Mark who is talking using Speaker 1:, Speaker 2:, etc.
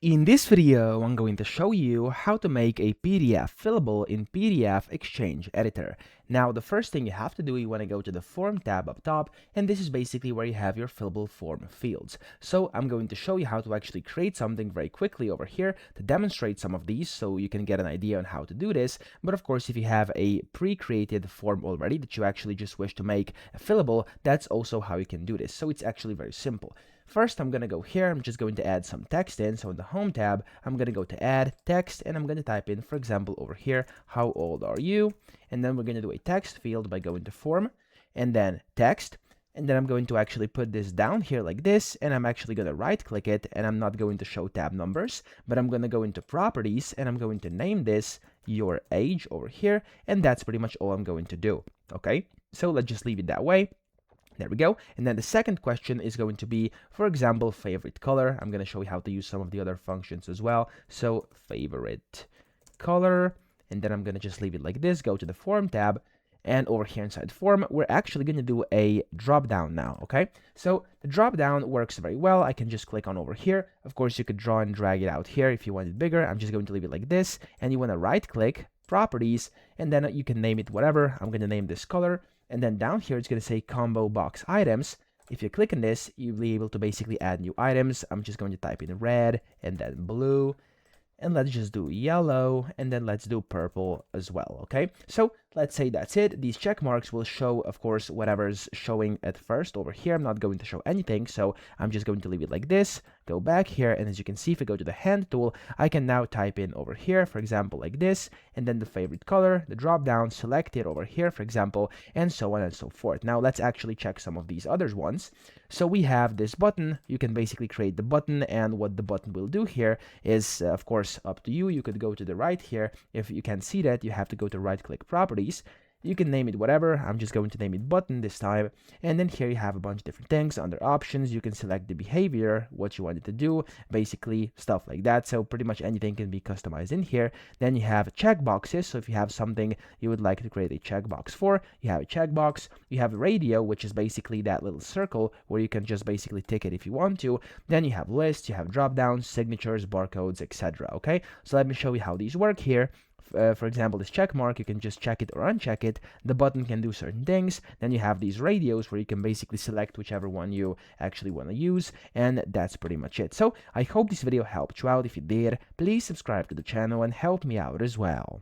Speaker 1: In this video, I'm going to show you how to make a PDF fillable in PDF XChange Editor. Now, the first thing you have to do, you want to go to the Form tab up top, and this is basically where you have your fillable form fields. So I'm going to show you how to actually create something very quickly over here to demonstrate some of these so you can get an idea on how to do this. But of course, if you have a pre-created form already that you actually just wish to make fillable, that's also how you can do this. So it's actually very simple. First, I'm going to go here. I'm just going to add some text in. So in the Home tab, I'm going to go to Add Text, and I'm going to type in, for example, over here, how old are you? And then we're going to do a text field by going to Form, and then Text. And then I'm going to actually put this down here like this, and I'm actually going to right-click it, and I'm not going to show tab numbers, but I'm going to go into Properties, and I'm going to name this Your Age over here, and that's pretty much all I'm going to do, okay? So let's just leave it that way. There we go. And then the second question is going to be, for example, favorite color. I'm going to show you how to use some of the other functions as well. So favorite color, and then I'm going to just leave it like this, go to the Form tab, and over here inside Form, we're actually going to do a drop down now, okay? So the drop down works very well. I can just click on over here. Of course, you could draw and drag it out here if you want it bigger. I'm just going to leave it like this, and you want to right click, Properties, and then you can name it whatever. I'm going to name this color. And then down here, it's going to say Combo Box Items. If you click on this, you'll be able to basically add new items. I'm just going to type in red and then blue. And let's just do yellow, and then let's do purple as well, okay? So let's say that's it. These check marks will show, of course, whatever's showing at first over here. I'm not going to show anything, so I'm just going to leave it like this, go back here, and as you can see, if I go to the hand tool, I can now type in over here, for example, like this, and then the favorite color, the drop down, select it over here, for example, and so on and so forth. Now let's actually check some of these other ones. So we have this button. You can basically create the button, and what the button will do here is, of course, up to you. You could go to the right here. If you can't see that, you have to go to right-click Properties. You can name it whatever. I'm just going to name it button this time. And then here you have a bunch of different things. Under options, you can select the behavior, what you want it to do, basically stuff like that. So pretty much anything can be customized in here. Then you have checkboxes. So if you have something you would like to create a checkbox for, you have a checkbox. You have radio, which is basically that little circle where you can just basically tick it if you want to. Then you have lists, you have drop downs, signatures, barcodes, etc. Okay, so let me show you how these work here. For example, this check mark, you can just check it or uncheck it. The button can do certain things. Then you have these radios where you can basically select whichever one you actually want to use, and that's pretty much it. So I hope this video helped you out. If it did, please subscribe to the channel and help me out as well.